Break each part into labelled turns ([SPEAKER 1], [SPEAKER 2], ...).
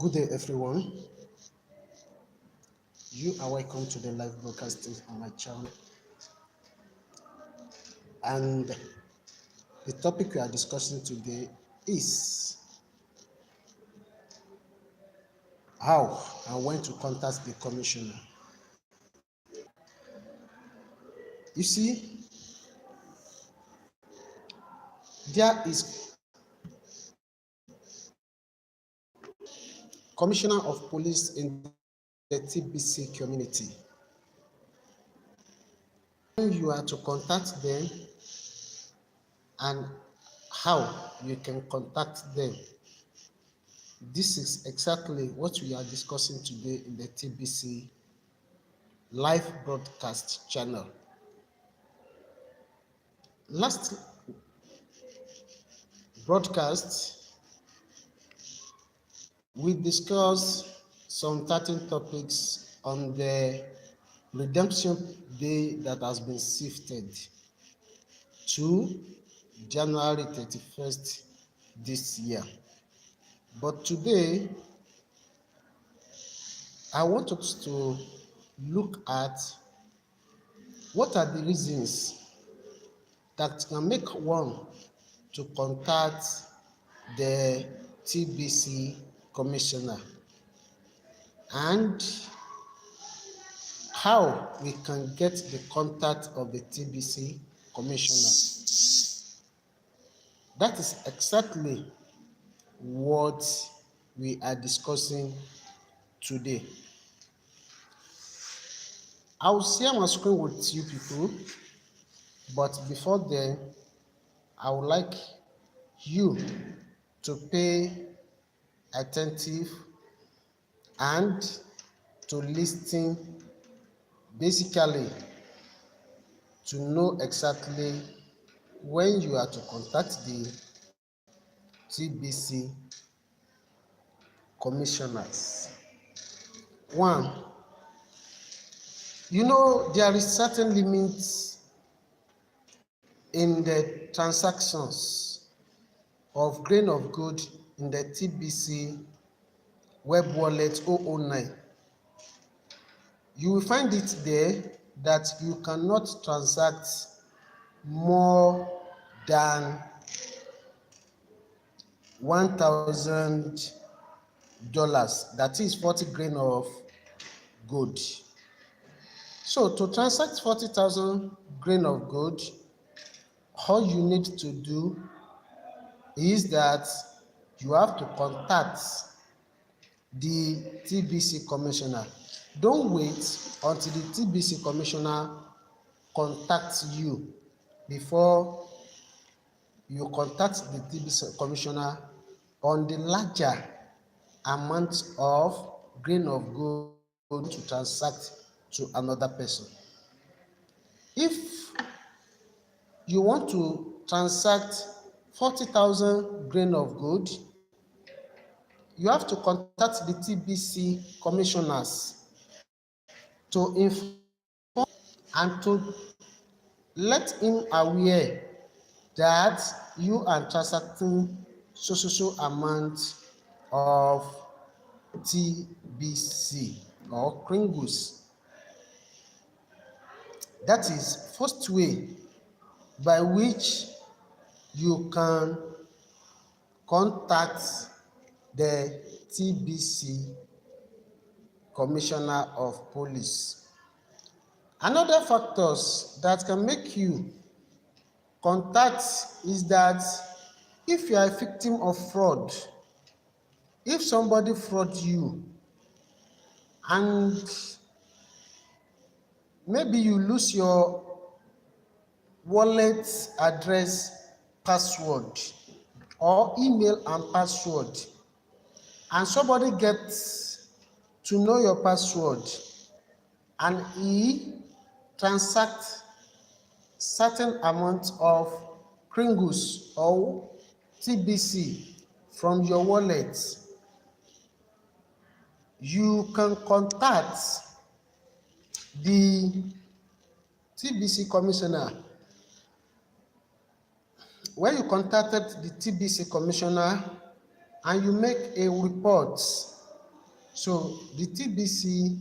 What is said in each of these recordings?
[SPEAKER 1] Good day, everyone. You are welcome to the live broadcasting on my channel. And the topic we are discussing today is how and when to contact the commissioner. You see, there is Commissioner of Police in the TBC community. When you are to contact them and how you can contact them, this is exactly what we are discussing today in the TBC live broadcast channel. Last broadcast, we discussed some certain topics on the redemption day that has been shifted to January 31st this year. But today, I want us to look at what are the reasons that can make one to contact the TBC commissioner and how we can get the contact of the TBC commissioner. That is exactly what we are discussing today. I will share my screen with you people, but before then, I would like you to pay attentive and to listen, basically to know exactly when you are to contact the TBC commissioners. One, there is certain limits in the transactions of grain of good in the TBC web wallet 009. You will find it there that you cannot transact more than $1,000, that is 40 grain of gold. So to transact 40,000 grain of gold, all you need to do is that you have to contact the TBC commissioner. Don't wait until the TBC commissioner contacts you before you contact the TBC commissioner on the larger amount of grain of gold to transact to another person. If you want to transact 40,000 grain of gold, you have to contact the TBC commissioners to inform and to let him aware that you are transacting so amount of TBC or Kringus. That is first way by which you can contact the TBC Commissioner of Police. Another factors that can make you contact is that if you are a victim of fraud, if somebody fraud you and maybe you lose your wallet address, password, or email and password, and somebody gets to know your password and he transacts certain amount of Kringus or TBC from your wallet, you can contact the TBC commissioner. When you contacted the TBC commissioner and you make a report So the TBC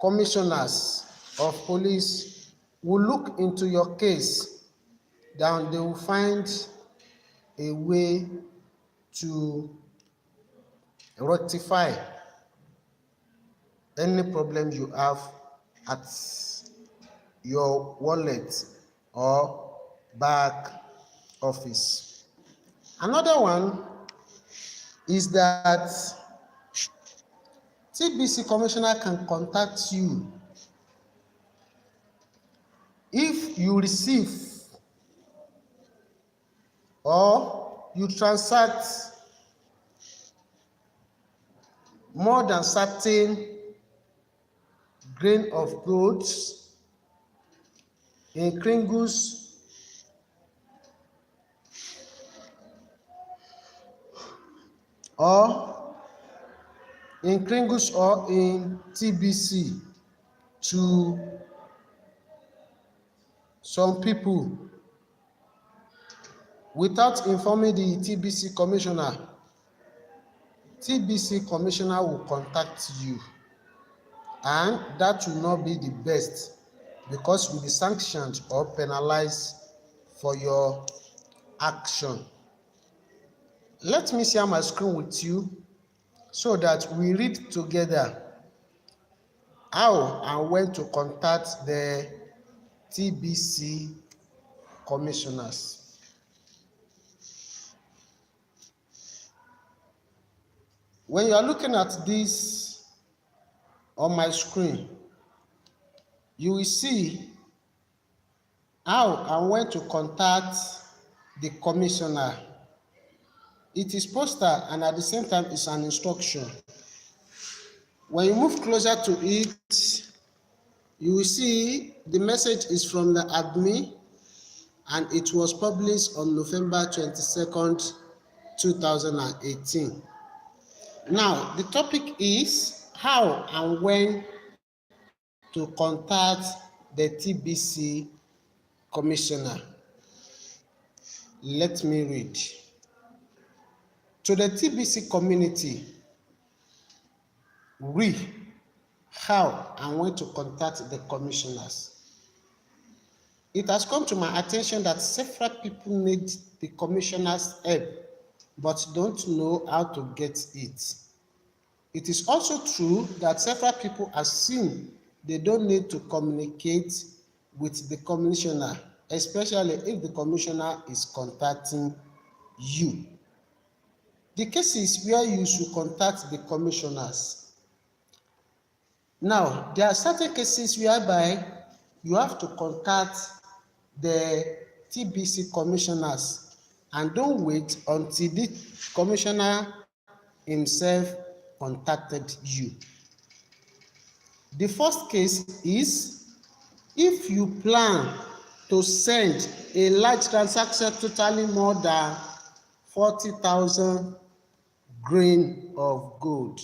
[SPEAKER 1] commissioners of police will look into your case, then they will find a way to rectify any problem you have at your wallet or back office. Another one is that TBC commissioner can contact you if you receive or you transact more than certain grain of gold in kringles or in TBC to some people without informing the TBC commissioner. TBC commissioner will contact you, and that will not be the best because you will be sanctioned or penalized for your action. Let me share my screen with you so that we read together how and when to contact the TBC commissioners. When you are looking at this on my screen, you will see how and when to contact the commissioner. It is posted and at the same time it's an instruction. When you move closer to it, you will see the message is from the admin and it was published on November 22nd, 2018. Now, the topic is how and when to contact the TBC commissioner. Let me read. To the TBC community, how and when to contact the commissioners. It has come to my attention that several people need the commissioner's help but don't know how to get it. It is also true that several people assume they don't need to communicate with the commissioner, especially if the commissioner is contacting you. The cases where you should contact the commissioners. Now, there are certain cases whereby you have to contact the TBC commissioners and don't wait until the commissioner himself contacted you. The first case is if you plan to send a large transaction totaling more than 40,000 grain of gold.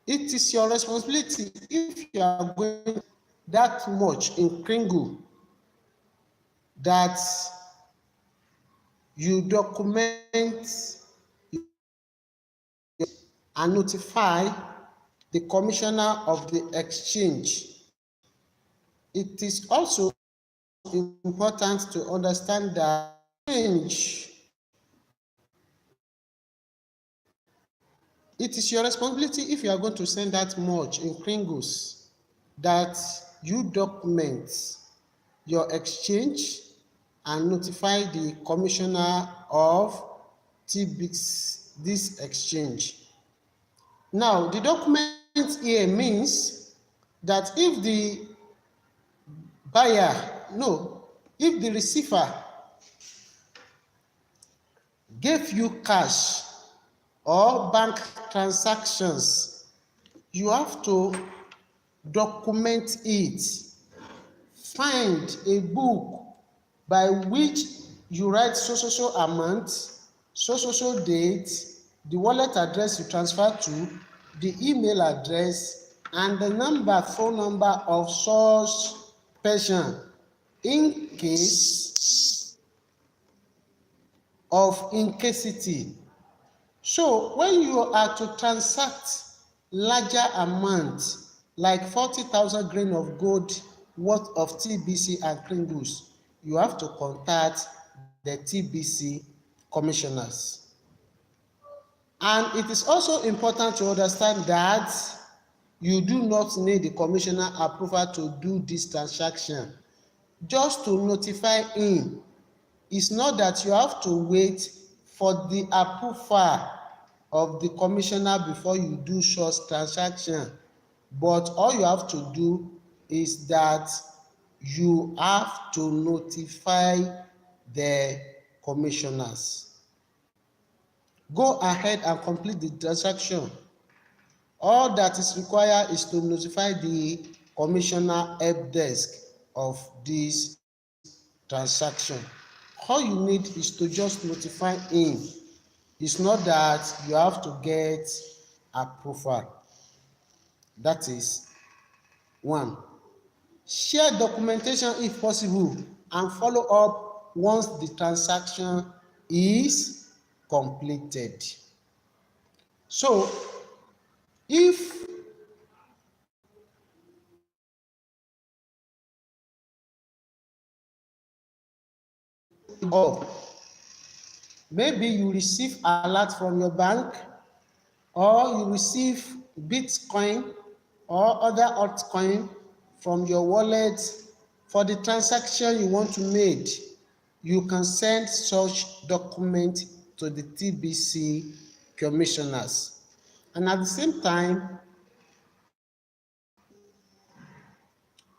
[SPEAKER 1] It is your responsibility if you are going that much in kringle that you document and notify the commissioner of the exchange. It is also important to understand that exchange. It is your responsibility if you are going to send that much in kringles that you document your exchange and notify the commissioner of this exchange. Now, the document here means that if the if the receiver gave you cash or bank transactions, you have to document it. Find a book by which you write so amount, so date, the wallet address you transfer to, the email address, and the phone number of such person in case of incasity. So when you are to transact larger amounts like 40,000 grain of gold worth of TBC and Pringles, you have to contact the TBC commissioners. And it is also important to understand that you do not need the commissioner approval to do this transaction. Just to notify him. It's not that you have to wait for the approval of the commissioner before you do such transaction, but all you have to do is that you have to notify the commissioners. Go ahead and complete the transaction. All that is required is to notify the commissioner help desk of this transaction. All you need is to just notify him. It's not that you have to get approval. That is one. Share documentation if possible and follow up once the transaction is completed. So if maybe you receive alert from your bank, or you receive Bitcoin or other altcoin from your wallet for the transaction you want to make, you can send such document to the TBC commissioners. And at the same time,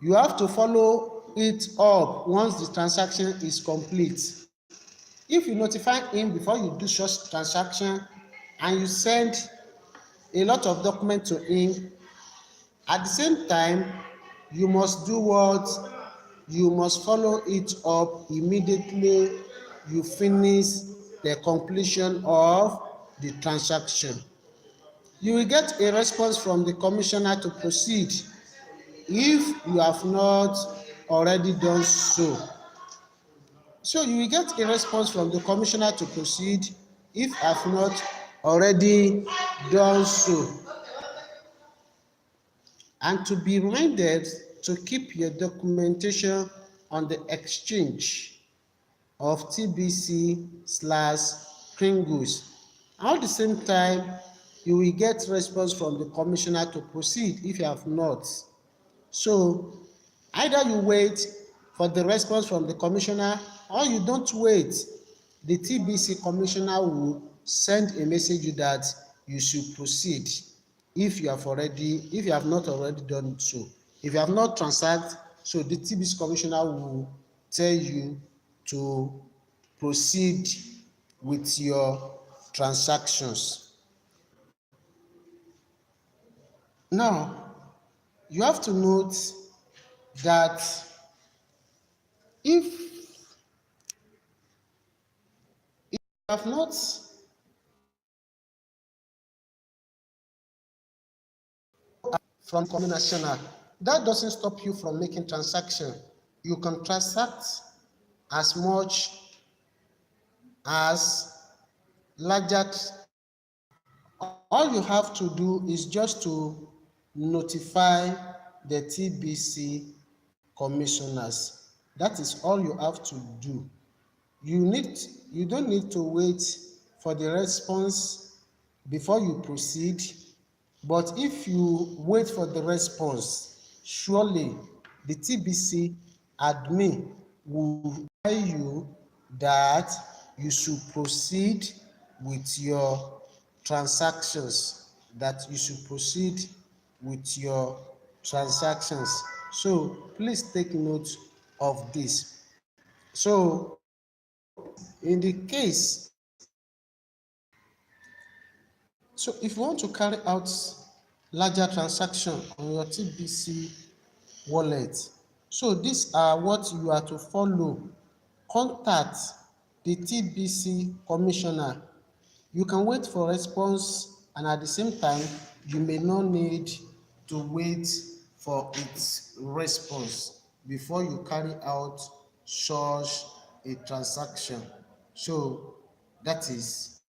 [SPEAKER 1] you have to follow it up once the transaction is complete. If you notify him before you do such transaction and you send a lot of documents to him, at the same time, you must do what? You must follow it up immediately you finish the completion of the transaction. You will get a response from the commissioner to proceed if you have not already done so. So you will get a response from the commissioner to proceed if I have not already done so. And to be reminded to keep your documentation on the exchange of TBC/Pringles. At the same time, you will get response from the commissioner to proceed if you have not. So either you wait for the response from the commissioner or you don't wait. The TBC commissioner will send a message that you should proceed if you have not already done so. If you have not transacted, so the TBC commissioner will tell you to proceed with your transactions. Now, you have to note that if you have not from national, that doesn't stop you from making transaction. You can transact as much as larger. All you have to do is just to notify the TBC commissioners. That is all you have to do. You don't need to wait for the response before you proceed. But if you wait for the response, surely the TBC admin will tell you that you should proceed with your transactions, So please take note of this. So in the case, so if you want to carry out larger transaction on your TBC wallet, so these are what you are to follow. Contact the TBC commissioner. You can wait for response, and at the same time, you may not need to wait for its response before you carry out such a transaction. So That is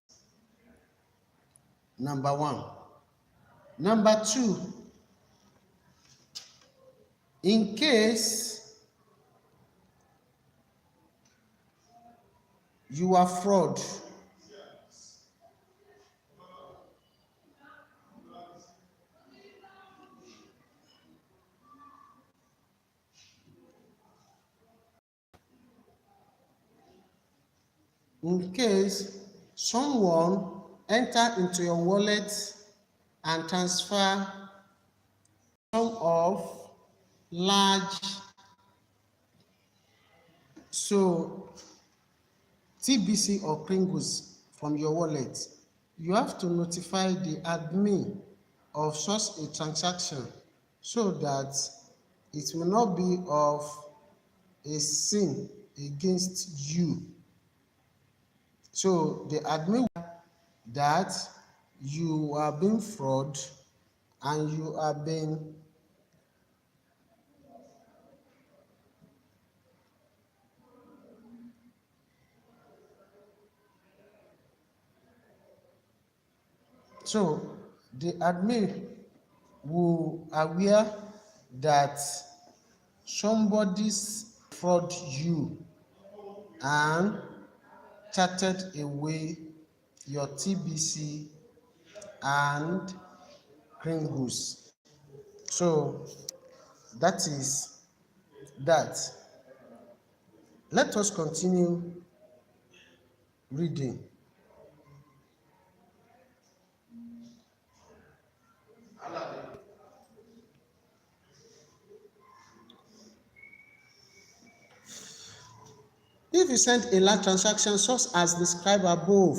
[SPEAKER 1] number one. Number two, in case you are fraud, in case someone enter into your wallet and transfer some of large TBC or Pringles from your wallet, you have to notify the admin of such a transaction so that it will not be of a sin against you. So the admin that you are being fraud and you are being so the admin will aware that somebody's fraud you and charted away your TBC and Pringles. So that is that. Let us continue reading. If you send a large transaction such as described above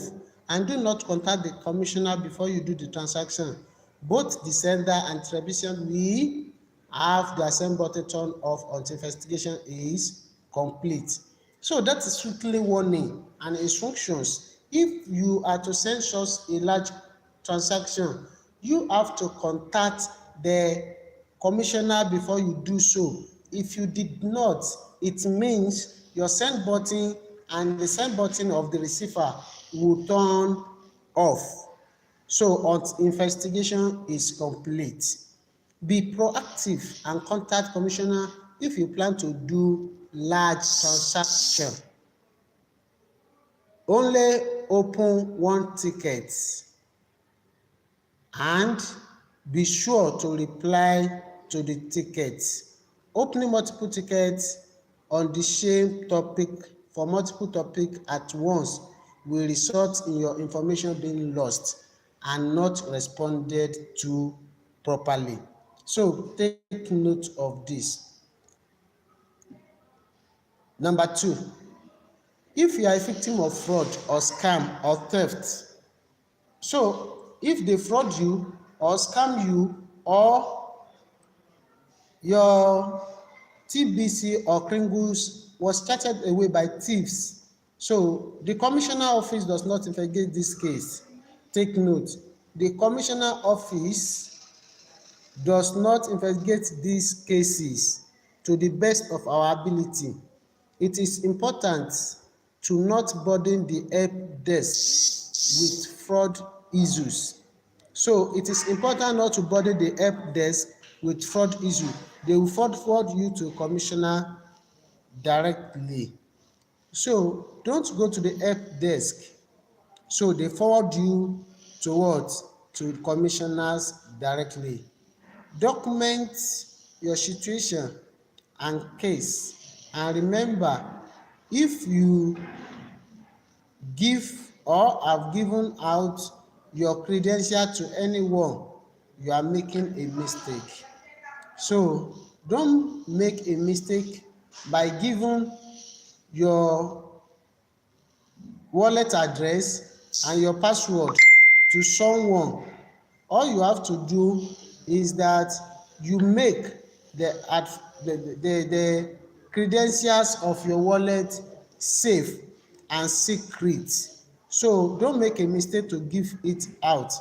[SPEAKER 1] and do not contact the commissioner before you do the transaction, both the sender and the recipient will have their send button turned off until investigation is complete. So that is strictly warning and instructions. If you are to send such a large transaction, you have to contact the commissioner before you do so. If you did not, it means your send button and the send button of the receiver will turn off. So until investigation is complete. Be proactive and contact commissioner if you plan to do large transaction. Only open one ticket and be sure to reply to the ticket. Opening multiple tickets on the same topic for multiple topics at once will result in your information being lost and not responded to properly. So take note of this. Number two, if you are a victim of fraud or scam or theft, so if they fraud you or scam you or your TBC or Pringles was charted away by thieves, so the commissioner office does not investigate this case. Take note, the commissioner office does not investigate these cases to the best of our ability. It is important to not burden the help desk with fraud issues. So it is important not to burden the help desk with fraud issue. They will forward you to commissioner directly. So don't go to the help desk. So they forward you to what? To commissioners directly. Document your situation and case, and remember, if you give or have given out your credential to anyone, you are making a mistake. So don't make a mistake by giving your wallet address and your password to someone. All you have to do is that you make the credentials of your wallet safe and secret. So don't make a mistake to give it out.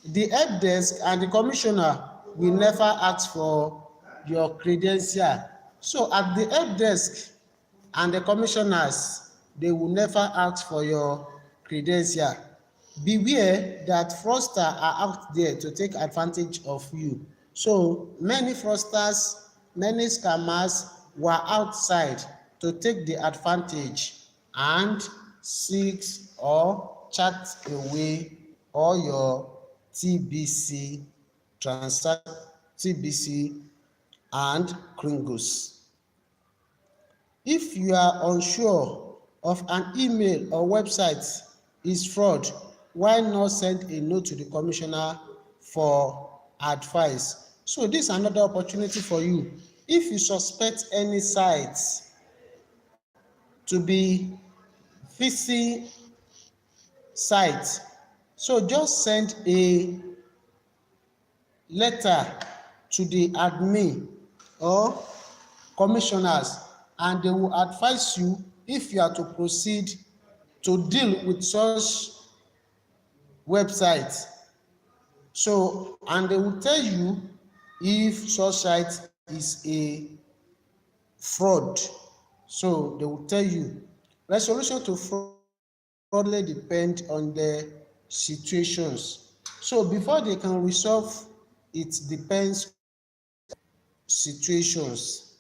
[SPEAKER 1] The help desk and the commissioner will never ask for your credential. So at the help desk and the commissioners, they will never ask for your credential. Beware that fraudsters are out there to take advantage of you. So many fraudsters, many scammers were outside to take the advantage and seek or chat away all your TBC transaction, TBC and Kringles. If you are unsure of an email or website is fraud, why not send a note to the commissioner for advice? So this is another opportunity for you. If you suspect any sites to be phishing sites, so just send a letter to the admin or commissioners, and they will advise you if you are to proceed to deal with such websites. So, and they will tell you if such site is a fraud. So they will tell you. Resolution to fraud depend on the situations. So before they can resolve, it depends situations.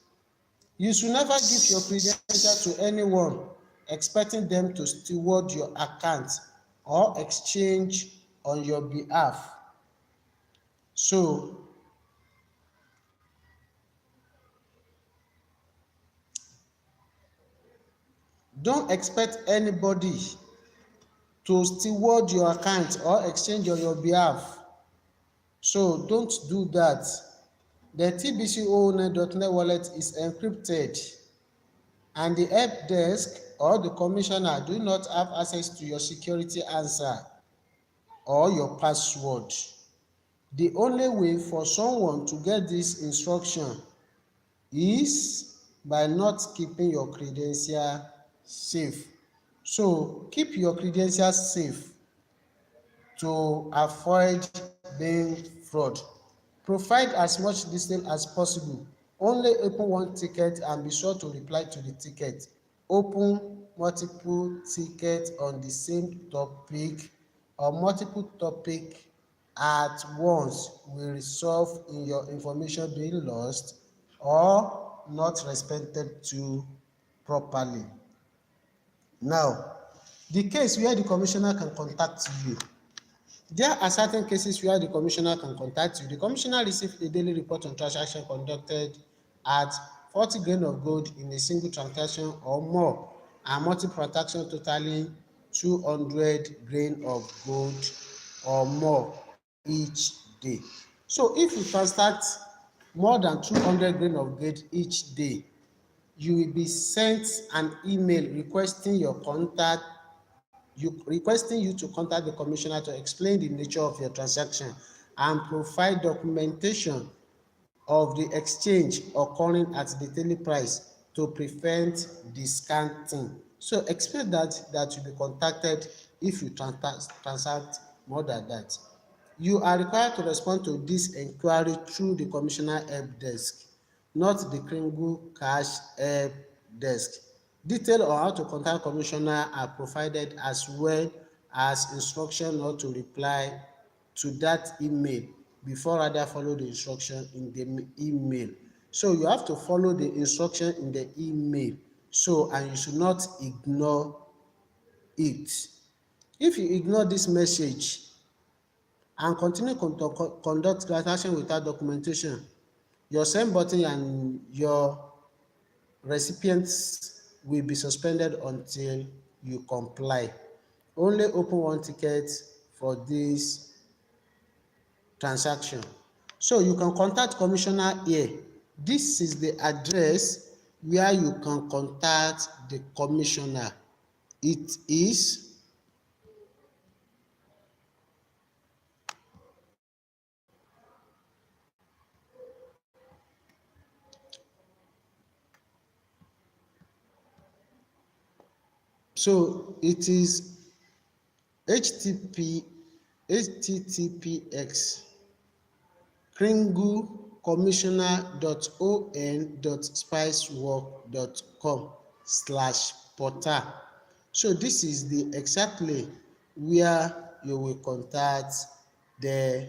[SPEAKER 1] You should never give your credentials to anyone expecting them to steward your account or exchange on your behalf. So don't expect anybody to steward your account or exchange on your behalf. So don't do that. The TBC .net wallet is encrypted, and the help desk or the commissioner do not have access to your security answer or your password. The only way for someone to get this instruction is by not keeping your credentials safe. So keep your credentials safe to avoid being fraud. Provide as much detail as possible. Only open one ticket and be sure to reply to the ticket. Open multiple tickets on the same topic or multiple topic at once will result in your information being lost or not responded to properly. Now, the case where the commissioner can contact you. There are certain cases where the commissioner can contact you. The commissioner receives a daily report on transactions conducted at 40 grains of gold in a single transaction or more, and multiple transactions totaling 200 grains of gold or more each day. So if you transact more than 200 grains of gold each day, you will be sent an email requesting you to contact the commissioner to explain the nature of your transaction and provide documentation of the exchange occurring at the daily price to prevent discounting. So expect that you'll be contacted if you transact more than that. You are required to respond to this inquiry through the commissioner help desk, not the Kringle cash help desk. Details on how to contact commissioner are provided, as well as instruction not to reply to that email before rather follow the instruction in the email. So you have to follow the instruction in the email, so, and you should not ignore it. If you ignore this message and continue conduct transaction without documentation, your send button and your recipients will be suspended until you comply. Only open one ticket for this transaction. So you can contact commissioner here. This is the address where you can contact the commissioner. It is https kringlecommissioner.on.spicework.com/portal. So this is the exactly where you will contact the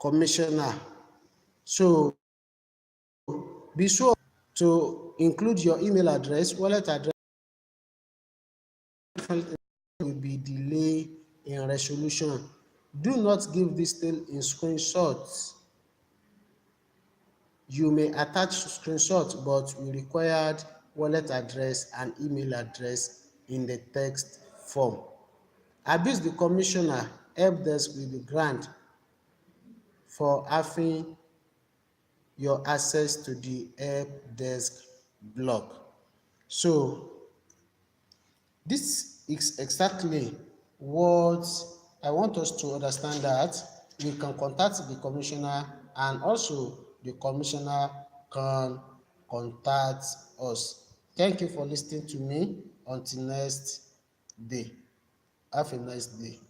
[SPEAKER 1] commissioner. So be sure to include your email address, wallet address. Will be delay in resolution. Do not give this still in screenshots. You may attach screenshot, but we required wallet address and email address in the text form. Abuse the commissioner help desk with the grant for having your access to the help desk blog. So this is exactly what I want us to understand, that we can contact the commissioner and also the commissioner can contact us. Thank you for listening to me. Until next day. Have a nice day.